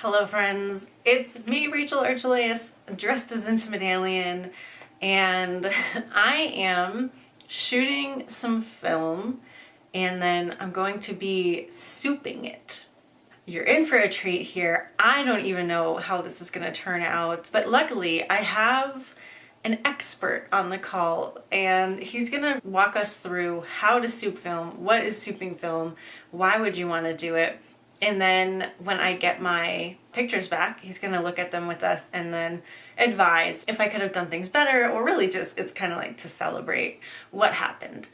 Hello friends, it's me, Rachel Archelaus, dressed as Intimate Alien, and I am shooting some film and then I'm going to be souping it. You're in for a treat here. I don't even know how this is going to turn out, but luckily I have an expert on the call and he's going to walk us through how to soup film, what is souping film, why would you want to do it, and then when I get my pictures back, he's going to look at them with us and then advise if I could have done things better, or really just it's kind of like to celebrate what happened.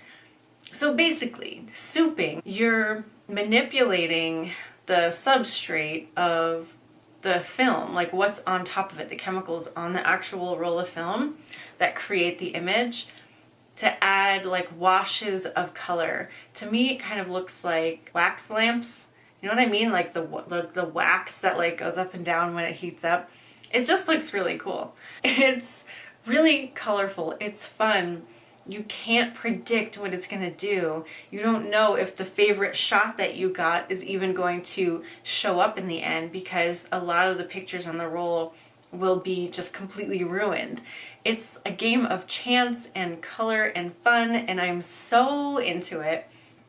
So basically, souping, you're manipulating the substrate of the film, like what's on top of it, the chemicals on the actual roll of film that create the image, to add like washes of color. To me, it kind of looks like wax lamps. You know what I mean? Like the wax that like goes up and down when it heats up. It just looks really cool. It's really colorful. It's fun. You can't predict what it's going to do. You don't know if the favorite shot that you got is even going to show up in the end, because a lot of the pictures on the roll will be just completely ruined. It's a game of chance and color and fun, and I'm so into it.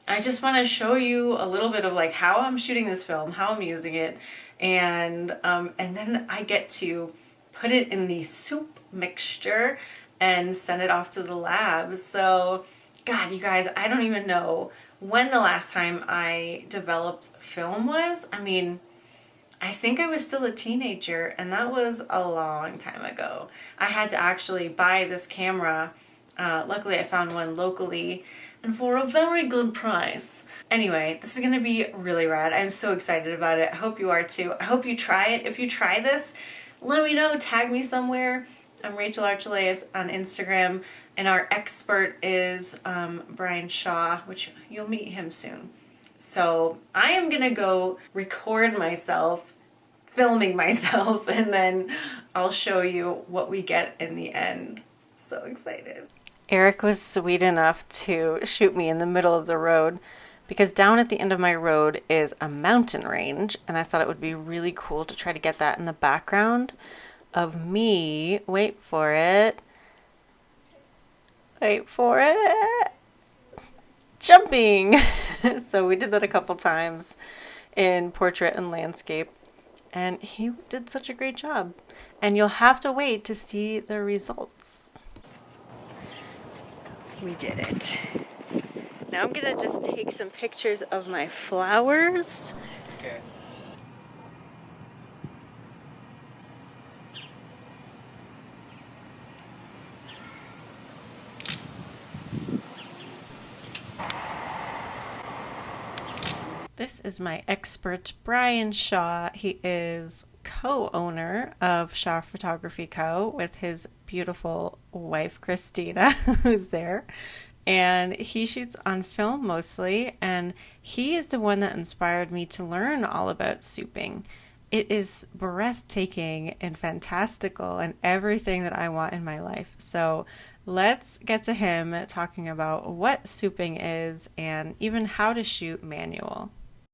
I just want to show you a little bit of like how I'm shooting this film, how I'm using it, and then I get to put it in the soup mixture and send it off to the lab. So, God, you guys, I don't even know when the last time I developed film was. I mean, I think I was still a teenager, and that was a long time ago. I had to actually buy this camera. Luckily, I found one locally and for a very good price. Anyway, this is going to be really rad. I'm so excited about it. I hope you are too. I hope you try it. If you try this, let me know. Tag me somewhere. I'm Rachel Archelaus on Instagram, and our expert is Brian Shaw, which you'll meet him soon. So I am gonna go record myself, filming myself, and then I'll show you what we get in the end. So excited. Eric was sweet enough to shoot me in the middle of the road because down at the end of my road is a mountain range, and I thought it would be really cool to try to get that in the background of me. Wait for it. Wait for it. Jumping. So we did that a couple times in portrait and landscape, and he did such a great job. And you'll have to wait to see the results. We did it. Now I'm gonna just take some pictures of my flowers. Okay. This is my expert, Brian Shaw. He is co-owner of Shaw Photography Co. with his beautiful wife, Christina, who's there. And he shoots on film mostly, and he is the one that inspired me to learn all about souping. It is breathtaking and fantastical and everything that I want in my life. So let's get to him talking about what souping is and even how to shoot manual.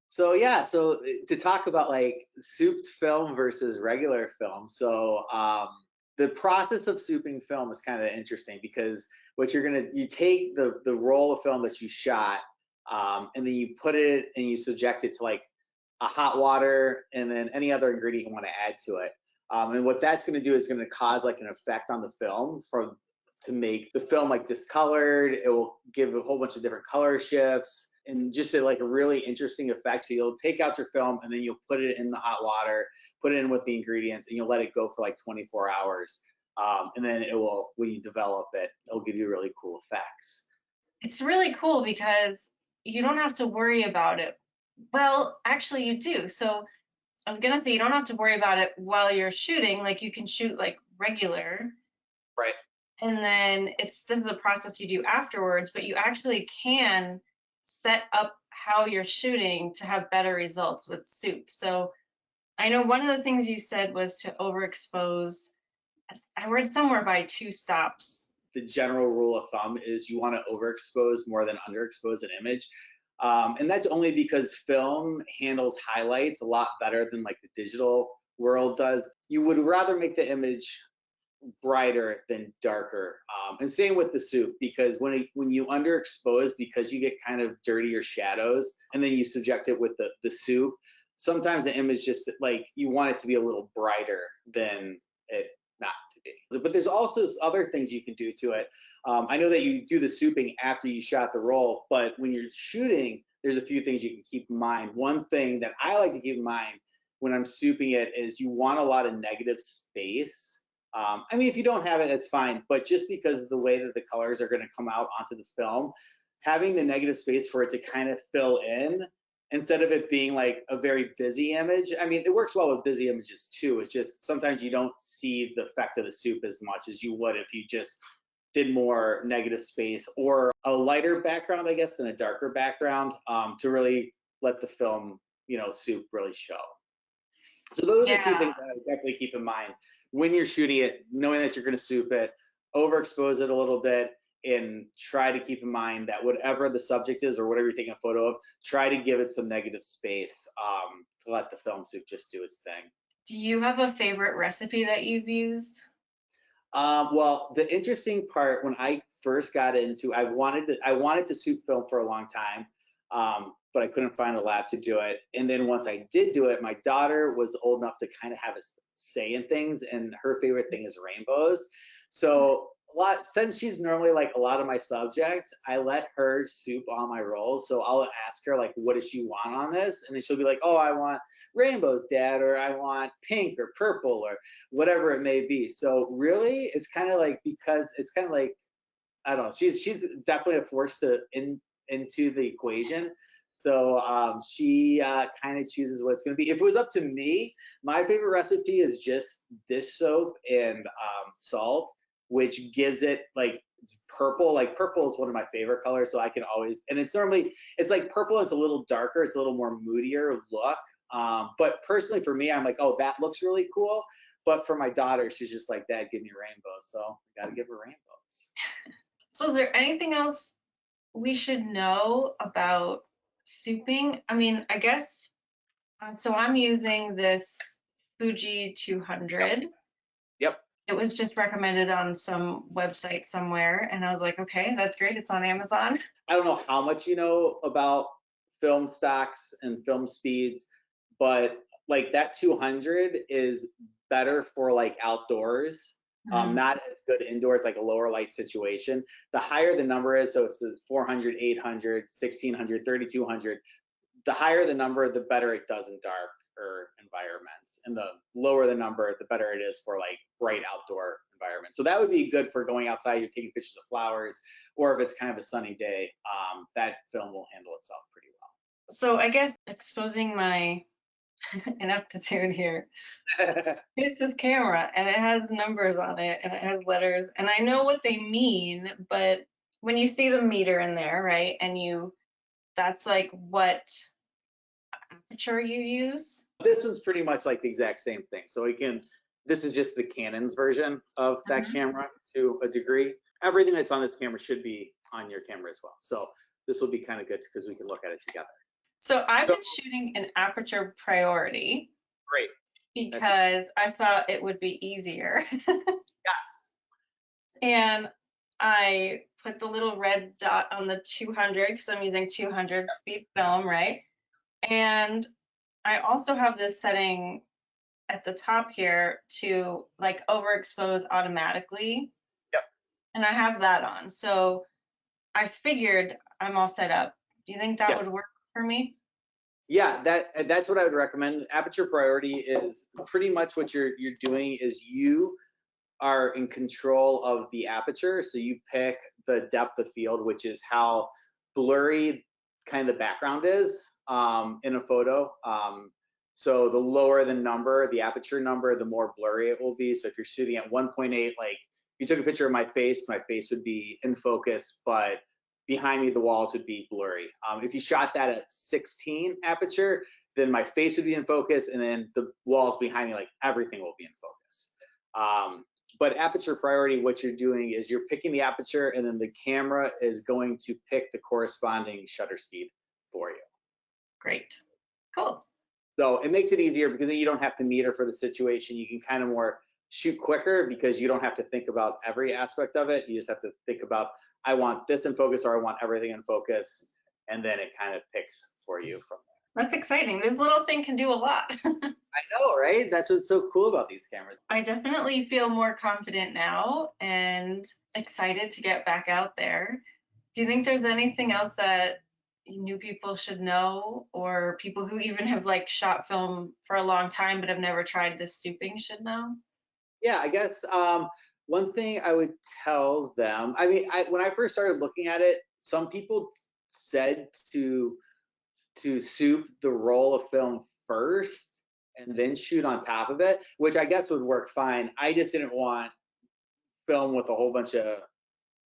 So to talk about like souped film versus regular film. The process of souping film is kind of interesting because you take the roll of film that you shot, and then you put it and you subject it to like a hot water and then any other ingredient you want to add to it. And what that's going to do is going to cause like an effect on the film to make the film like discolored. It will give a whole bunch of different color shifts and just like a really interesting effect. So you'll take out your film and then you'll put it in the hot water, put it in with the ingredients, and you'll let it go for like 24 hours. And then when you develop it, it'll give you really cool effects. It's really cool because you don't have to worry about it. Well, actually, you do. So I was gonna say you don't have to worry about it while you're shooting. Like you can shoot like regular, right? And then this is the process you do afterwards, but you actually can set up how you're shooting to have better results with soup. So I know one of the things you said was to overexpose. I read somewhere by 2 stops. The general rule of thumb is you want to overexpose more than underexpose an image. And that's only because film handles highlights a lot better than like the digital world does. You would rather make the image brighter than darker. And same with the soup, because when you underexpose, because you get kind of dirtier shadows, and then you subject it with the soup, sometimes the image just like you want it to be a little brighter than it not to be. But there's also other things you can do to it. I know that you do the souping after you shot the roll, but when you're shooting, there's a few things you can keep in mind. One thing that I like to keep in mind when I'm souping it is you want a lot of negative space. I mean, if you don't have it, it's fine. But just because of the way that the colors are going to come out onto the film, having the negative space for it to kind of fill in instead of it being like a very busy image. I mean, it works well with busy images too. It's just sometimes you don't see the effect of the soup as much as you would if you just did more negative space or a lighter background, I guess, than a darker background to really let the film, soup really show. So those are the two things that I would definitely keep in mind when you're shooting it, knowing that you're going to soup it, overexpose it a little bit, and try to keep in mind that whatever the subject is or whatever you're taking a photo of, try to give it some negative space to let the film soup just do its thing. Do you have a favorite recipe that you've used? Well, the interesting part when I first got into, I wanted to soup film for a long time, but I couldn't find a lab to do it. And then once I did do it, my daughter was old enough to kind of have a say in things, and her favorite thing is rainbows. So since she's normally like a lot of my subjects, I let her soup all my rolls. So I'll ask her like, what does she want on this? And then she'll be like, oh, I want rainbows, Dad, or I want pink or purple or whatever it may be. So really, it's kind of like, because it's kind of like, I don't know, she's definitely a force into the equation. So she kind of chooses what it's going to be. If it was up to me, my favorite recipe is just dish soap and salt, which gives it like it's purple. Like purple is one of my favorite colors, so I can always, and it's like purple. It's a little darker. It's a little more moodier look. But personally for me, I'm like, oh, that looks really cool. But for my daughter, she's just like, Dad, give me rainbows. So I got to give her rainbows. So is there anything else we should know about souping? I mean, I guess, so I'm using this Fuji 200. Yep. It was just recommended on some website somewhere, and I was like, okay, that's great. It's on Amazon. I don't know how much you know about film stocks and film speeds, but like that 200 is better for like outdoors. Not as good indoors, like a lower light situation. The higher the number is, so it's 400, 800, 1600, 3200, the higher the number, the better it does in darker environments. And the lower the number, the better it is for like bright outdoor environments. So that would be good for going outside, you're taking pictures of flowers, or if it's kind of a sunny day, that film will handle itself pretty well. So I guess exposing my ineptitude here. Here's this camera, and it has numbers on it, and it has letters, and I know what they mean, but when you see the meter in there, right, and that's like what aperture you use. This one's pretty much like the exact same thing. So again, this is just the Canon's version of that camera to a degree. Everything that's on this camera should be on your camera as well. So this will be kind of good because we can look at it together. So I've been shooting an aperture priority. Great. Because I thought it would be easier. Yes. And I put the little red dot on the 200 because I'm using 200 speed film, right? And I also have this setting at the top here to like overexpose automatically. Yep. And I have that on. So I figured I'm all set up. Do you think that would work for me? Yeah, that's what I would recommend. Aperture priority is pretty much what you're doing is you are in control of the aperture. So you pick the depth of field, which is how blurry kind of the background is in a photo. So the lower the number, the aperture number, the more blurry it will be. So if you're shooting at 1.8, like if you took a picture of my face would be in focus, but behind me, the walls would be blurry. If you shot that at 16 aperture, then my face would be in focus, and then the walls behind me, like everything will be in focus. But aperture priority, what you're doing is you're picking the aperture, and then the camera is going to pick the corresponding shutter speed for you. Great. Cool. So it makes it easier because then you don't have to meter for the situation. You can kind of more shoot quicker because you don't have to think about every aspect of it. You just have to think about, I want this in focus or I want everything in focus. And then it kind of picks for you from there. That's exciting. This little thing can do a lot. I know, right? That's what's so cool about these cameras. I definitely feel more confident now and excited to get back out there. Do you think there's anything else that new people should know, or people who even have like shot film for a long time but have never tried this souping should know? Yeah, I guess one thing I would tell them, I mean, when I first started looking at it, some people said to soup the roll of film first and then shoot on top of it, which I guess would work fine. I just didn't want film with a whole bunch of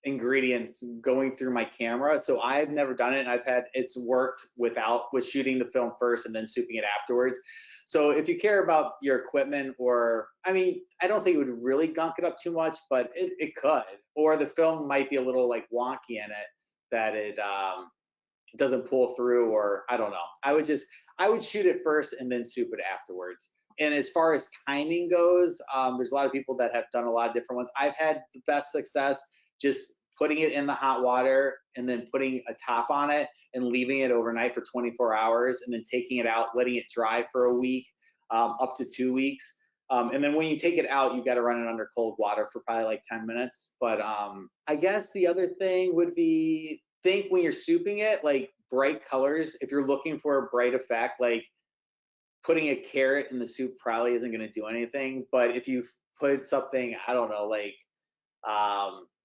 ingredients going through my camera. So I've never done it, and it's worked with shooting the film first and then souping it afterwards. So if you care about your equipment, or I mean, I don't think it would really gunk it up too much, but it could. Or the film might be a little like wonky in it that it doesn't pull through, or I don't know. I would shoot it first and then soup it afterwards. And as far as timing goes, there's a lot of people that have done a lot of different ones. I've had the best success just putting it in the hot water and then putting a top on it and leaving it overnight for 24 hours and then taking it out, letting it dry for a week, up to 2 weeks. And then when you take it out, you got to run it under cold water for probably like 10 minutes. But I guess the other thing would be, think when you're souping it, like bright colors. If you're looking for a bright effect, like putting a carrot in the soup probably isn't going to do anything. But if you put something, I don't know, like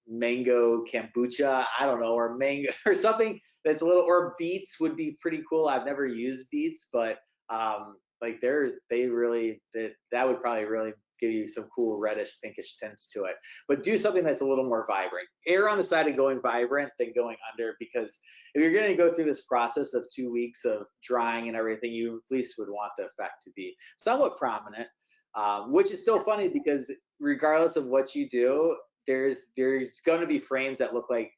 mango kombucha, I don't know, or mango or something that's a little, or beets would be pretty cool. I've never used beets, but like that would probably really give you some cool reddish pinkish tints to it. But do something that's a little more vibrant. Err on the side of going vibrant than going under, because if you're going to go through this process of 2 weeks of drying and everything, you at least would want the effect to be somewhat prominent, which is still funny because regardless of what you do, there's going to be frames that look like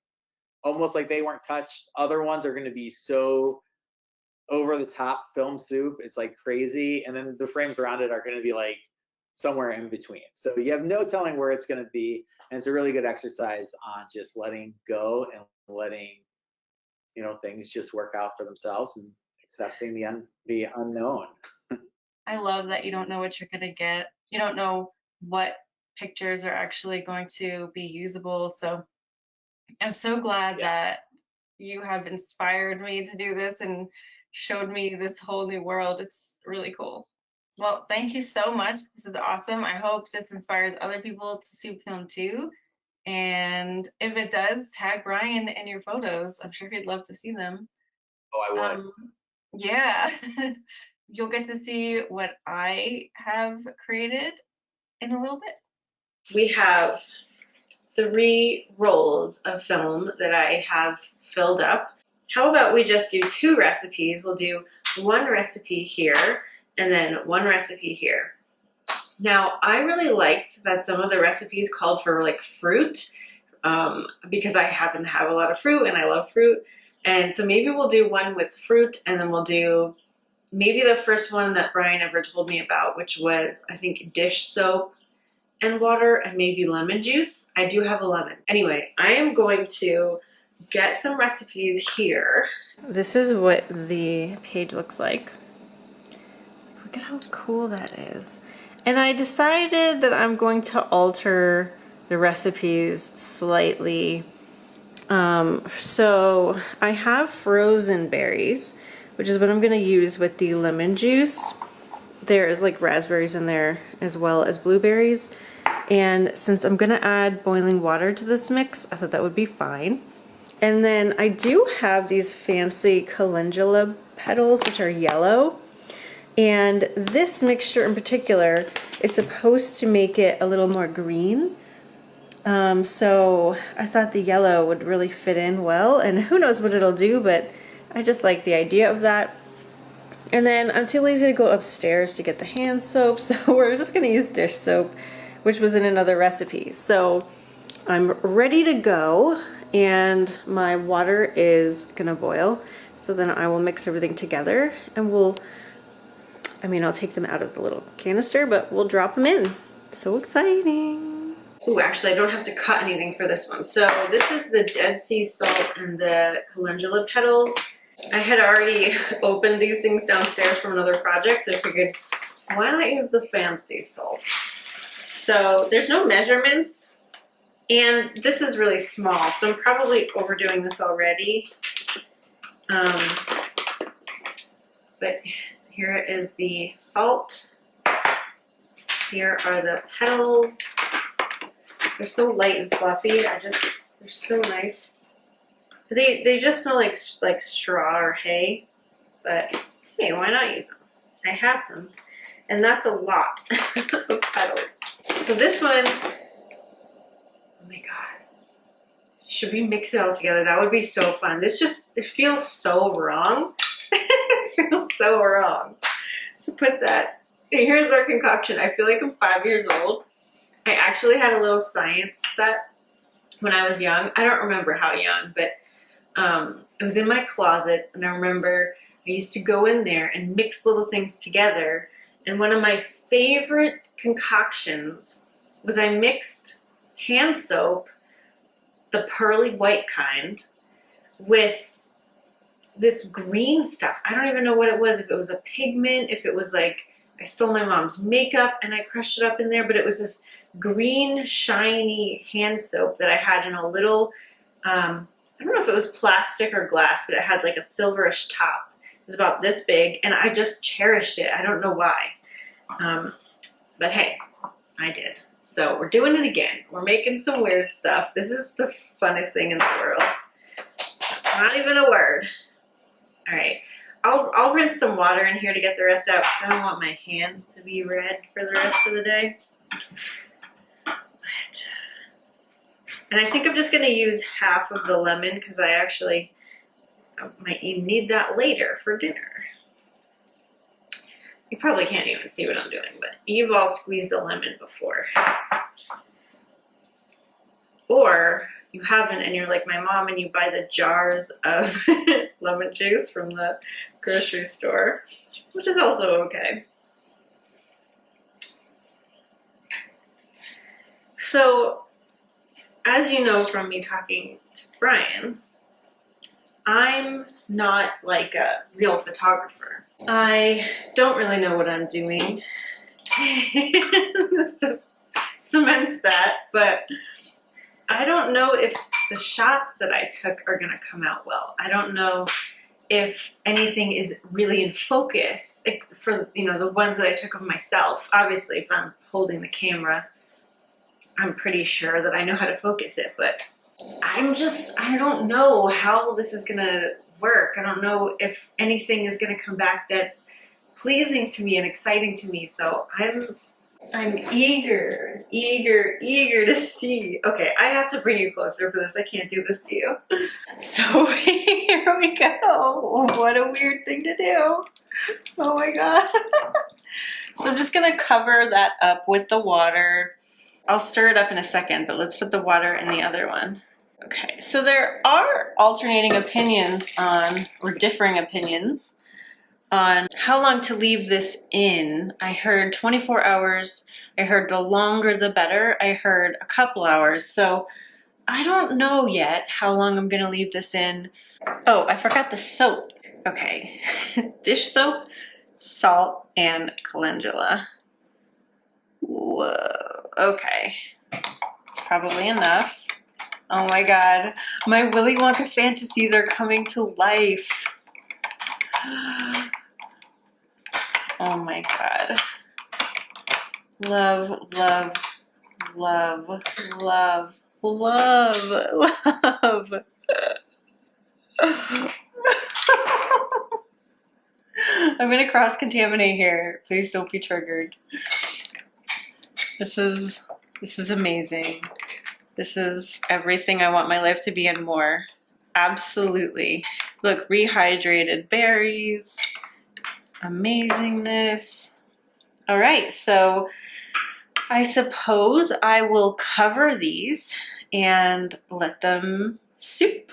almost like they weren't touched. Other ones are going to be so over the top film soup, it's like crazy, and then the frames around it are going to be like somewhere in between. So you have no telling where it's going to be, and it's a really good exercise on just letting go and letting things just work out for themselves and accepting the unknown. I love that you don't know what you're going to get. You don't know what pictures are actually going to be usable. So I'm so glad that you have inspired me to do this and showed me this whole new world. It's really cool. Well, thank you so much. This is awesome. I hope this inspires other people to soup film too. And if it does, tag Brian in your photos. I'm sure he'd love to see them. Oh, I would. Yeah. You'll get to see what I have created in a little bit. We have 3 rolls of film that I have filled up. How about we just do 2 recipes? We'll do 1 recipe here and then 1 recipe here. Now, I really liked that some of the recipes called for like fruit, because I happen to have a lot of fruit and I love fruit. And so maybe we'll do one with fruit, and then we'll do maybe the first one that Brian ever told me about, which was, I think, dish soap and water and maybe lemon juice. I do have a lemon. Anyway, I am going to get some recipes here. This is what the page looks like. Look at how cool that is. And I decided that I'm going to alter the recipes slightly. So I have frozen berries, which is what I'm going to use with the lemon juice. There is like raspberries in there as well as blueberries. And since I'm going to add boiling water to this mix, I thought that would be fine. And then I do have these fancy calendula petals, which are yellow. And this mixture in particular is supposed to make it a little more green. So I thought the yellow would really fit in well. And who knows what it'll do, but I just like the idea of that. And then I'm too lazy to go upstairs to get the hand soap, so we're just going to use dish soap, which was in another recipe. So I'm ready to go, and my water is gonna boil. So then I will mix everything together and I'll take them out of the little canister, but we'll drop them in. So exciting. Ooh, actually I don't have to cut anything for this one. So this is the Dead Sea salt and the calendula petals. I had already opened these things downstairs from another project, so I figured, why not use the fancy salt? So there's no measurements, and this is really small, so I'm probably overdoing this already. But here is the salt. Here are the petals. They're so light and fluffy. They're so nice. They just smell like straw or hay, but hey, why not use them? I have them, and that's a lot of petals. So this one, oh my god, should we mix it all together? That would be so fun. It feels so wrong. It feels so wrong. So put that. Okay, here's our concoction. I feel like I'm 5 years old. I actually had a little science set when I was young. I don't remember how young, but it was in my closet, and I remember I used to go in there and mix little things together. And one of my favorite concoctions was I mixed hand soap, the pearly white kind, with this green stuff. I don't even know what it was, if it was a pigment, if it was like I stole my mom's makeup and I crushed it up in there, but it was this green shiny hand soap that I had in a little, I don't know if it was plastic or glass, but it had like a silverish top. It was about this big, and I just cherished it. I don't know why. But hey, I did. So we're doing it again. We're making some weird stuff. This is the funnest thing in the world. It's not even a word. All right. I'll rinse some water in here to get the rest out because I don't want my hands to be red for the rest of the day. And I think I'm just going to use half of the lemon because I might need that later for dinner. You probably can't even see what I'm doing, but you've all squeezed a lemon before. Or you haven't and you're like my mom and you buy the jars of lemon juice from the grocery store, which is also okay. So, as you know from me talking to Brian, I'm not like a real photographer. I don't really know what I'm doing. This just cements that, but I don't know if the shots that I took are gonna come out well. I don't know if anything is really in focus for, the ones that I took of myself. Obviously, if I'm holding the camera, I'm pretty sure that I know how to focus it, but I don't know how this is gonna work. I don't know if anything is gonna come back that's pleasing to me and exciting to me. So I'm eager to see. Okay, I have to bring you closer for this. I can't do this to you. So here we go. What a weird thing to do. Oh my god. So I'm just gonna cover that up with the water. I'll stir it up in a second, but let's put the water in the other one. Okay, so there are alternating opinions or differing opinions on how long to leave this in. I heard 24 hours. I heard the longer the better. I heard a couple hours. So I don't know yet how long I'm gonna leave this in. Oh, I forgot the soap. Okay, dish soap, salt, and calendula. Whoa. Okay, it's probably enough. Oh my god, my Willy Wonka fantasies are coming to life. Oh my god. Love, love, love, love, love, love. I'm gonna cross-contaminate here. Please don't be triggered. This is amazing. This is everything I want my life to be and more. Absolutely. Look, rehydrated berries. Amazingness. All right, so I suppose I will cover these and let them soup.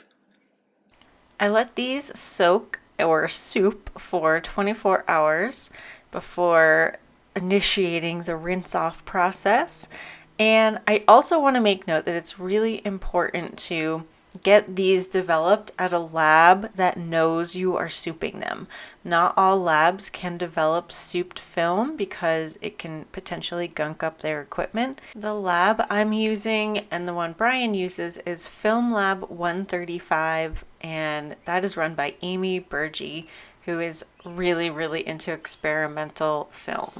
I let these soak or soup for 24 hours before initiating the rinse off process. And I also want to make note that it's really important to get these developed at a lab that knows you are souping them. Not all labs can develop souped film because it can potentially gunk up their equipment. The lab I'm using and the one Brian uses is Film Lab 135, and that is run by Amy Burgee, who is really, really into experimental film.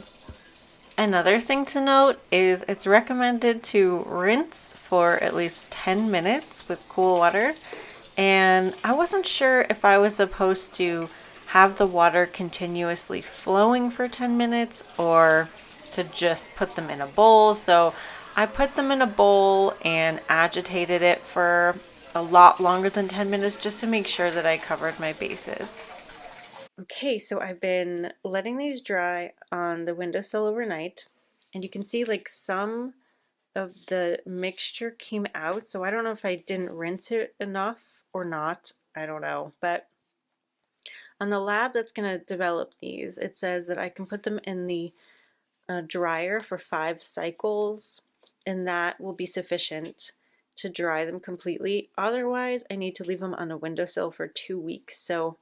Another thing to note is it's recommended to rinse for at least 10 minutes with cool water. And I wasn't sure if I was supposed to have the water continuously flowing for 10 minutes or to just put them in a bowl. So I put them in a bowl and agitated it for a lot longer than 10 minutes just to make sure that I covered my bases. Okay, so I've been letting these dry on the windowsill overnight, and you can see like some of the mixture came out, so I don't know if I didn't rinse it enough or not. I don't know, but on the lab that's going to develop these, it says that I can put them in the dryer for 5 cycles, and that will be sufficient to dry them completely. Otherwise, I need to leave them on a windowsill for 2 weeks. So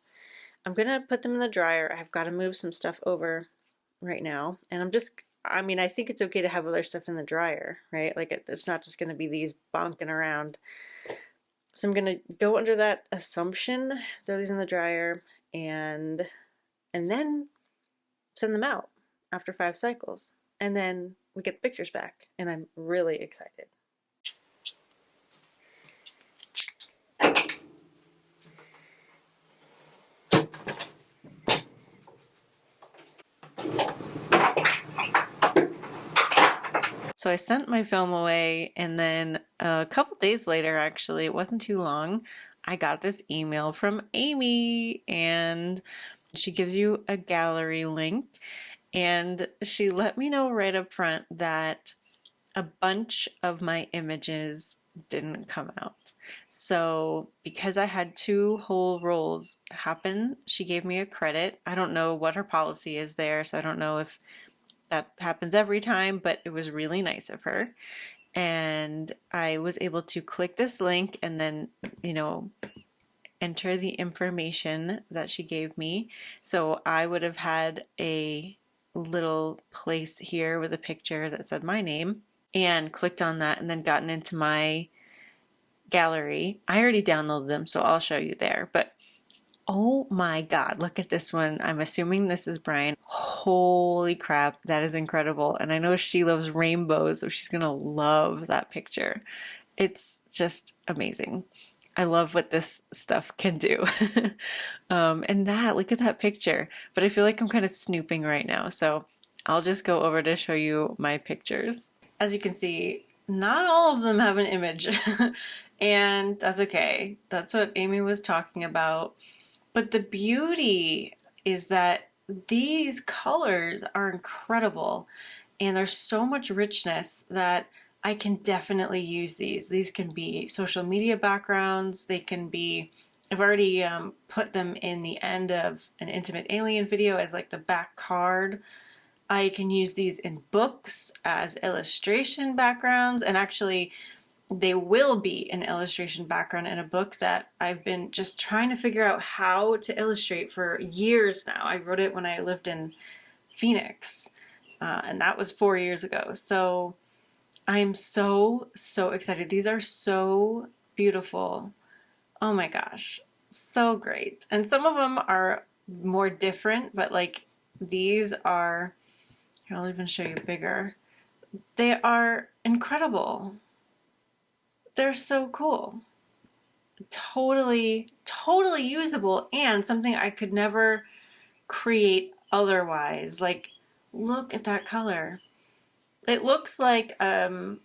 I'm gonna put them in the dryer. I've got to move some stuff over right now, and I think it's okay to have other stuff in the dryer, right? Like it's not just gonna be these bonking around. So I'm gonna go under that assumption, throw these in the dryer, and then send them out after 5 cycles, and then we get the pictures back, and I'm really excited. So I sent my film away, and then a couple days later, actually, it wasn't too long, I got this email from Amy, and she gives you a gallery link, and she let me know right up front that a bunch of my images didn't come out. So because I had 2 whole rolls happen, she gave me a credit. I don't know what her policy is there, so I don't know if that happens every time, but it was really nice of her. And I was able to click this link and then, enter the information that she gave me. So I would have had a little place here with a picture that said my name and clicked on that and then gotten into my gallery. I already downloaded them, so I'll show you there. But oh my God, look at this one. I'm assuming this is Brian. Holy crap, that is incredible. And I know she loves rainbows, so she's gonna love that picture. It's just amazing. I love what this stuff can do. Look at that picture. But I feel like I'm kind of snooping right now, so I'll just go over to show you my pictures. As you can see, not all of them have an image, and that's okay. That's what Amy was talking about. But the beauty is that these colors are incredible, and there's so much richness that I can definitely use these. These can be social media backgrounds. They can be, I've already put them in the end of an Intimate Alien video as like the back card. I can use these in books as illustration backgrounds, and actually they will be an illustration background in a book that I've been just trying to figure out how to illustrate for years now. I wrote it when I lived in Phoenix, and that was 4 years ago. So I'm so excited. These are so beautiful. Oh my gosh, so great. And some of them are more different, but like these are, I'll even show you bigger. They are incredible. They're so cool. Totally usable, and something I could never create otherwise. Like, look at that color. It looks like a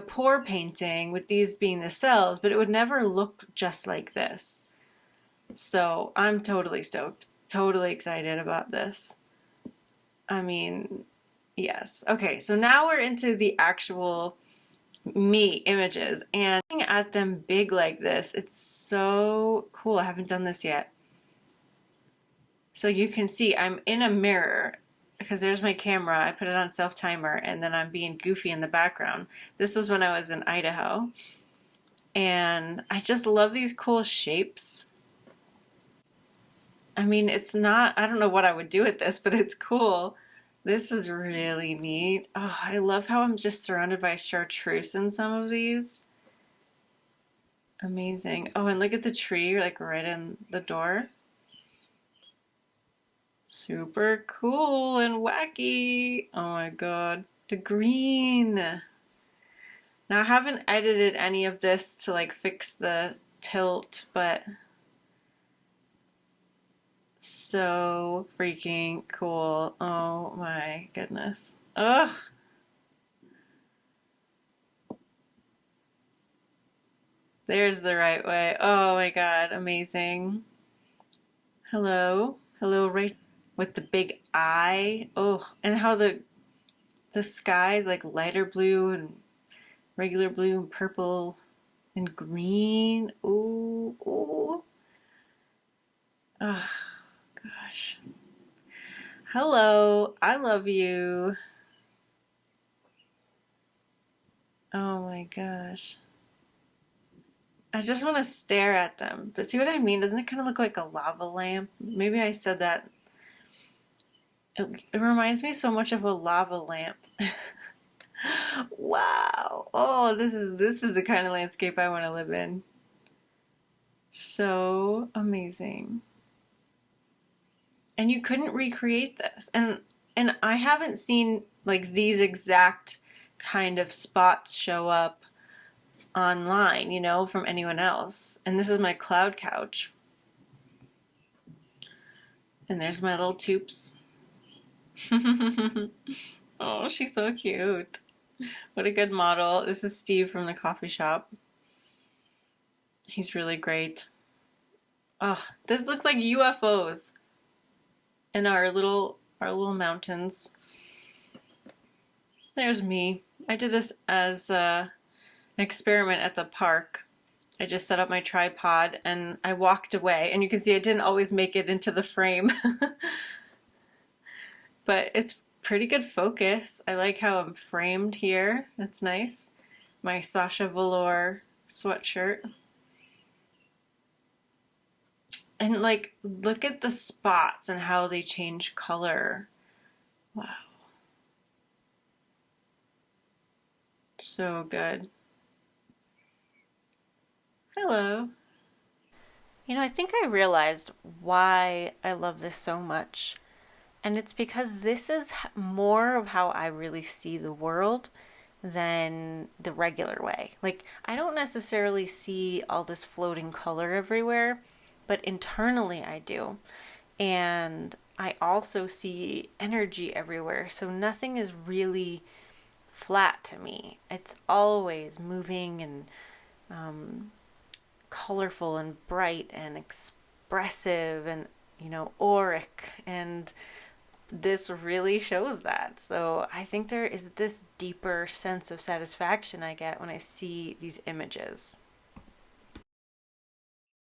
pour painting with these being the cells, but it would never look just like this. So I'm totally stoked, totally excited about this. I mean, yes. Okay, so now we're into the actual me images and looking at them big like this. It's so cool. I haven't done this yet. So you can see I'm in a mirror because there's my camera. I put it on self timer and then I'm being goofy in the background. This was when I was in Idaho. And I just love these cool shapes. I mean, it's not, I don't know what I would do with this, but it's cool. This is really neat. Oh, I love how I'm just surrounded by chartreuse in some of these. Amazing. Oh, and look at the tree, like right in the door. Super cool and wacky. Oh my god. The green. Now I haven't edited any of this to like fix the tilt, but so freaking cool. Oh my goodness. Ugh. There's the right way. Oh my god, amazing. Hello. Hello, right with the big eye. Oh, and how the sky is like lighter blue and regular blue and purple and green. Ooh, ooh. Oh gosh. Hello. I love you. Oh my gosh. I just want to stare at them. But see what I mean? Doesn't it kind of look like a lava lamp? Maybe I said that. It reminds me so much of a lava lamp. Wow. Oh, this is the kind of landscape I want to live in. So amazing. And you couldn't recreate this. And I haven't seen like these exact kind of spots show up online, from anyone else. And this is my cloud couch. And there's my little toops. Oh, she's so cute. What a good model. This is Steve from the coffee shop. He's really great. Oh, this looks like UFOs in our little mountains. There's me. I did this as an experiment at the park. I just set up my tripod and I walked away, and you can see I didn't always make it into the frame. But it's pretty good focus. I like how I'm framed here. That's nice. My Sasha Velour sweatshirt. And like, look at the spots and how they change color. Wow. So good. Hello. I think I realized why I love this so much. And it's because this is more of how I really see the world than the regular way. Like, I don't necessarily see all this floating color everywhere, but internally I do. And I also see energy everywhere. So nothing is really flat to me. It's always moving and colorful and bright and expressive and, auric. And this really shows that. So I think there is this deeper sense of satisfaction I get when I see these images.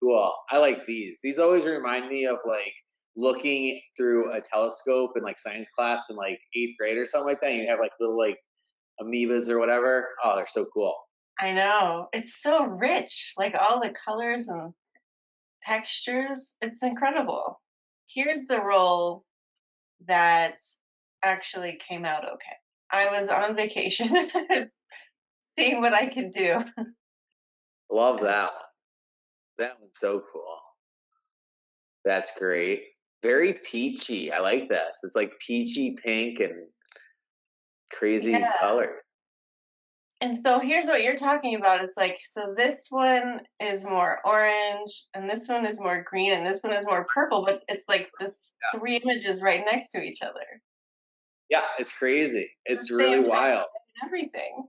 Cool. I like these. These always remind me of like looking through a telescope in like science class in like eighth grade or something like that. And you have like little like amoebas or whatever. Oh, they're so cool. I know. It's so rich, like all the colors and textures. It's incredible. Here's the roll that actually came out okay. I was on vacation seeing what I could do. Love that one. That one's so cool. That's great. Very peachy. I like this. It's like peachy pink and crazy Yeah. colors. And so here's what you're talking about. It's like, so this one is more orange, and this one is more green, and this one is more purple, but it's like this three images right next to each other. Yeah, it's crazy. It's The really same wild. and everything.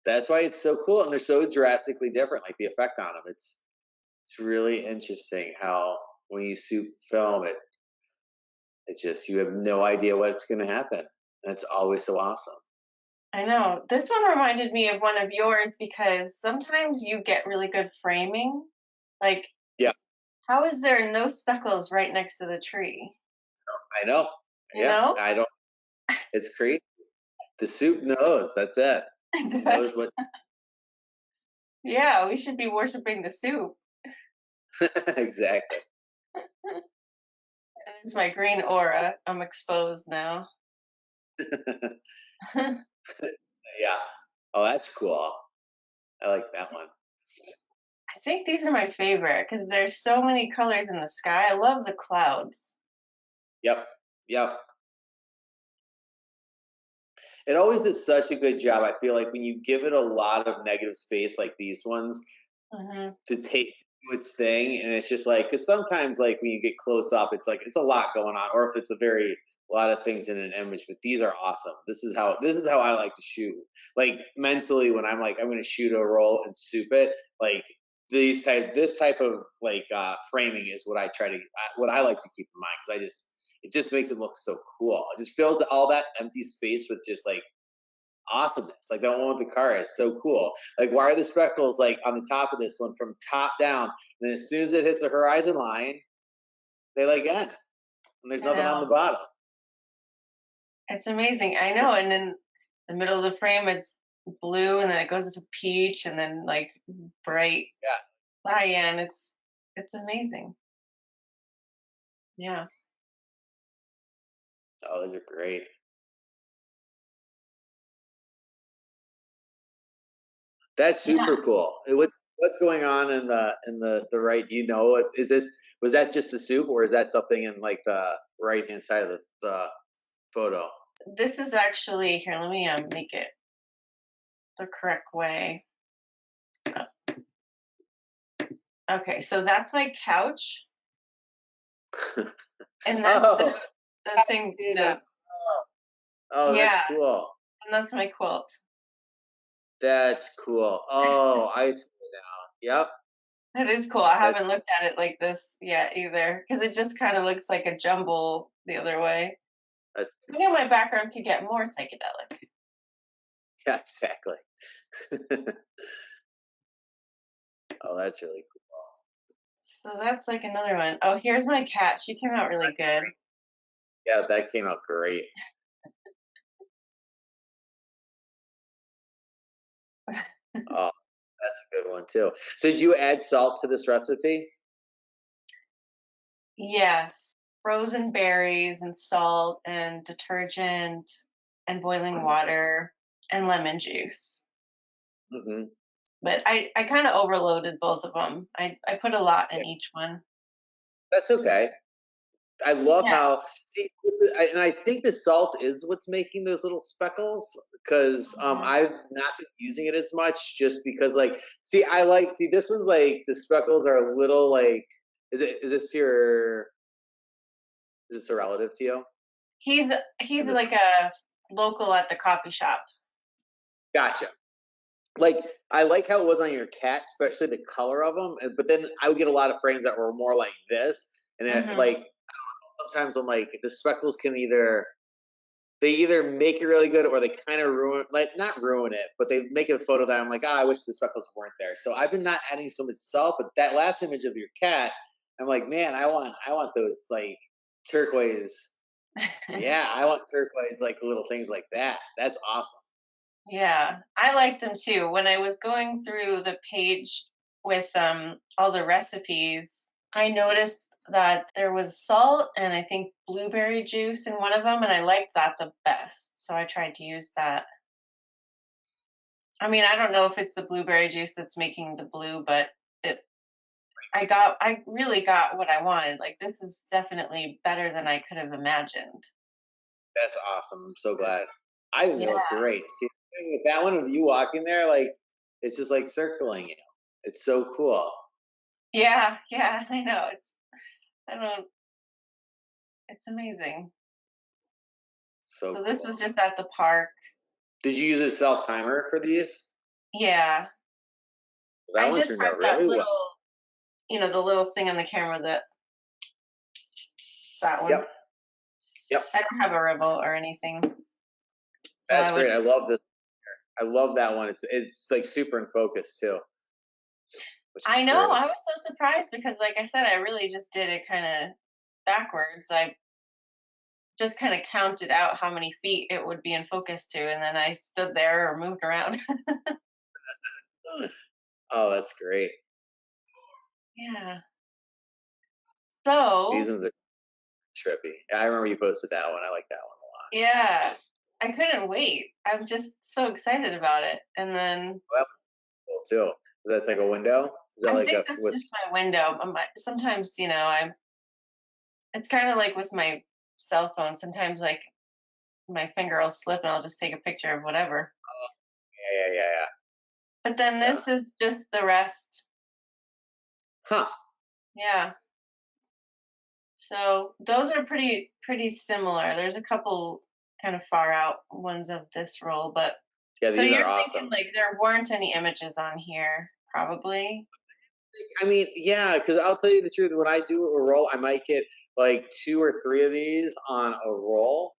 That's why it's so cool, and they're so drastically different. Like the effect on them, it's really interesting how when you soup film it, it's just you have no idea what's going to happen. That's always so awesome. I know. This one reminded me of one of yours because sometimes you get really good framing. Like, Yeah, how is there no speckles right next to the tree? I know. You Yeah, know? I don't. It's crazy. The soup knows. That's it. It knows That's, what. yeah, we should be worshiping the soup. Exactly. It's my green aura. I'm exposed now. I Yeah. Oh, that's cool. I like that one. think these are my favorite because there's so many colors in the sky. I love the clouds. Yep. Yep. It always does such a good job. I feel like when you give it a lot of negative space, like these ones, Hmm. to take its thing, and it's just like because sometimes like when you get close up, it's like it's a lot going on, or if it's a lot of things in an image. But these are awesome. This is how I like to shoot. Like mentally, when I'm like I'm going to shoot a roll and soup it, like this type of like framing is what I try to what I like to keep in mind because I just it just makes it look so cool. It just fills all that empty space with just like awesomeness. Like that one with the car is so cool. Like why are the speckles like on the top of this one from top down? And then as soon as it hits the horizon line, they like end. And there's I nothing on know. the bottom. It's amazing. I know. And then the middle of the frame, it's blue, and then it goes into peach, and then like bright Yeah. cyan. It's amazing. Yeah. Oh, those are great. That's Yeah. super cool. What's going on in the right? Do you know what is this? Was that just the soup, or is that something in like the right hand side of the photo? This is actually here. Let me make it the correct way. Okay, so that's my couch, and that's Oh, the I thing. see that. Oh, that's Yeah, cool. and that's my quilt. That's cool. Oh, I see it now. Yep. That is cool. I That's haven't looked at it like this yet either, because it just kind of looks like a jumble the other way. that's I knew my background could get more psychedelic. yeah, exactly. Oh, that's really cool. So that's like another one. Oh, here's my cat. She came out really good. Yeah, that came out great. Oh, that's a good one too. So did you add salt to this recipe? Yes, frozen berries and salt and detergent and boiling water and lemon juice. Hmm. But I kind of overloaded both of them. I put a lot in Yeah, each one. that's okay. I love Yeah. how see, and I think the salt is what's making those little speckles because Mhm. I've not been using it as much just because like see this one's like the speckles are a little like is this a relative to you? He's And the like a local at the coffee shop. gotcha. Like I like how it was on your cat, especially the color of them. But then I would get a lot of frames that were more like this, and it, Hmm. like sometimes I'm like the speckles can either make it really good or they kind of ruin like not ruin it, but they make a photo that I'm like, I wish the speckles weren't there. So I've been not adding so much salt, but that last image of your cat, I'm like, man, I want those like turquoise. Yeah, I want turquoise like little things like that. That's awesome. Yeah, I liked them too. When I was going through the page with all the recipes, I noticed that there was salt and I think blueberry juice in one of them, and I liked that the best. So I tried to use that. I mean, I don't know if it's the blueberry juice that's making the blue, but it I really got what I wanted. Like this is definitely better than I could have imagined. That's awesome. I'm so glad. I think Yeah. they look great. See, the thing with that one of you walking there, like it's just like circling you. It's so cool. Yeah, yeah, I know. I don't it's amazing. So So this cool. was just at the park. Did you use a self timer for these? Yeah. That I one just turned had out that really well. little, the little thing on the camera that one. Yep. Yep. I don't have a remote or anything. So That's I would great. I love this. I love that one. It's like super in focus too, which is I know. great. I was so surprised because, like I said, I really just did it kind of backwards. I just kind of counted out how many feet it would be in focus to, and then I stood there or moved around. Oh, that's great. Yeah. These So, ones are trippy. I remember you posted that one. I like that one a lot. yeah, I couldn't wait. I'm just so excited about it. And then Well, that was cool too. That's like a window. Is that I like think a that's what's? just my window. Sometimes, it's kind of like with my cell phone. Sometimes, like, my finger will slip and I'll just take a picture of whatever. Yeah. But then Yeah. this is just the rest. Huh. Yeah. So those are pretty similar. There's a couple kind of far out ones of this roll, but Yeah, so these you're are thinking awesome. like there weren't any images on here, probably. I mean, yeah, because I'll tell you the truth. When I do a roll, I might get like 2 or 3 of these on a roll,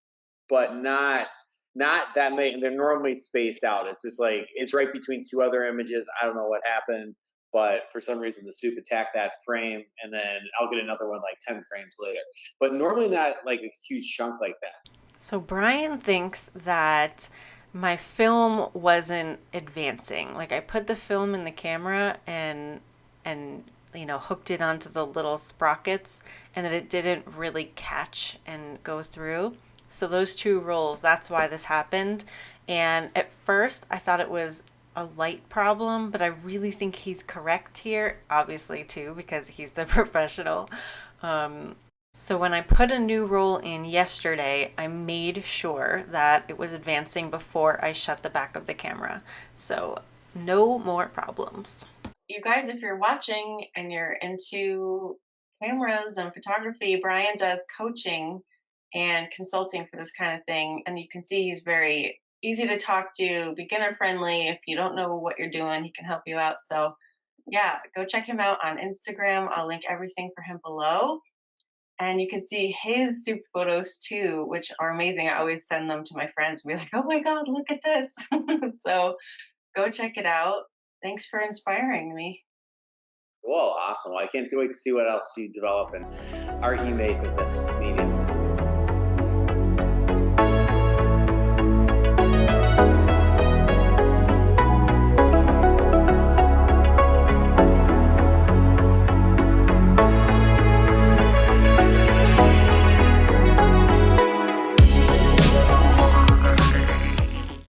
but not that many. They're normally spaced out. It's just like it's right between 2 other images. I don't know what happened, but for some reason the soup attacked that frame, and then I'll get another one like 10 frames later. But normally not like a huge chunk like that. So Brian thinks that my film wasn't advancing. Like I put the film in the camera and hooked it onto the little sprockets and that it didn't really catch and go through. So those two rolls, that's why this happened. And at first I thought it was a light problem, but I really think he's correct here, obviously too, because he's the professional. So when I put a new roll in yesterday, I made sure that it was advancing before I shut the back of the camera. So no more problems. You guys, if you're watching and you're into cameras and photography, Brian does coaching and consulting for this kind of thing. And you can see he's very easy to talk to, beginner friendly. If you don't know what you're doing, he can help you out. So, yeah, go check him out on Instagram. I'll link everything for him below. And you can see his soup photos too, which are amazing. I always send them to my friends and be like, oh my God, look at this. So go check it out. Thanks for inspiring me. Well, awesome. Well, I can't wait to see what else you develop and art you make with this medium.